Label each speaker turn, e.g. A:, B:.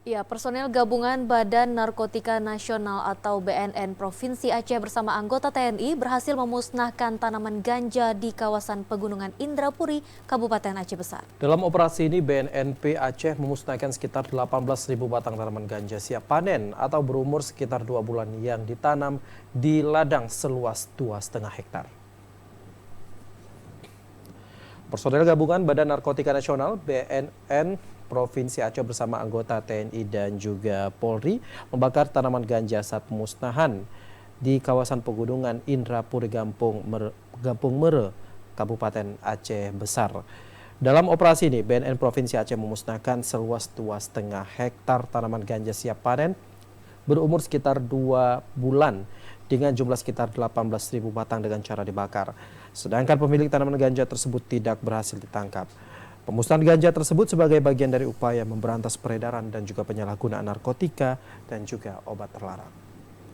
A: Ya, personel gabungan Badan Narkotika Nasional atau BNN Provinsi Aceh bersama anggota TNI berhasil memusnahkan tanaman ganja di kawasan Pegunungan Indrapuri, Kabupaten Aceh Besar.
B: Dalam operasi ini, BNNP Aceh memusnahkan sekitar 18.000 batang tanaman ganja siap panen atau berumur sekitar 2 bulan yang ditanam di ladang seluas 2,5 hektar. Personel gabungan Badan Narkotika Nasional BNN Provinsi Aceh bersama anggota TNI dan juga Polri membakar tanaman ganja saat pemusnahan di kawasan Pegunungan Indrapuri Gampung Mere, Kabupaten Aceh Besar. Dalam operasi ini, BNN Provinsi Aceh memusnahkan seluas 2,5 hektar tanaman ganja siap panen berumur sekitar 2 bulan dengan jumlah sekitar 18.000 batang dengan cara dibakar. Sedangkan pemilik tanaman ganja tersebut tidak berhasil ditangkap. Pemusnahan ganja tersebut sebagai bagian dari upaya memberantas peredaran dan juga penyalahgunaan narkotika dan juga obat terlarang.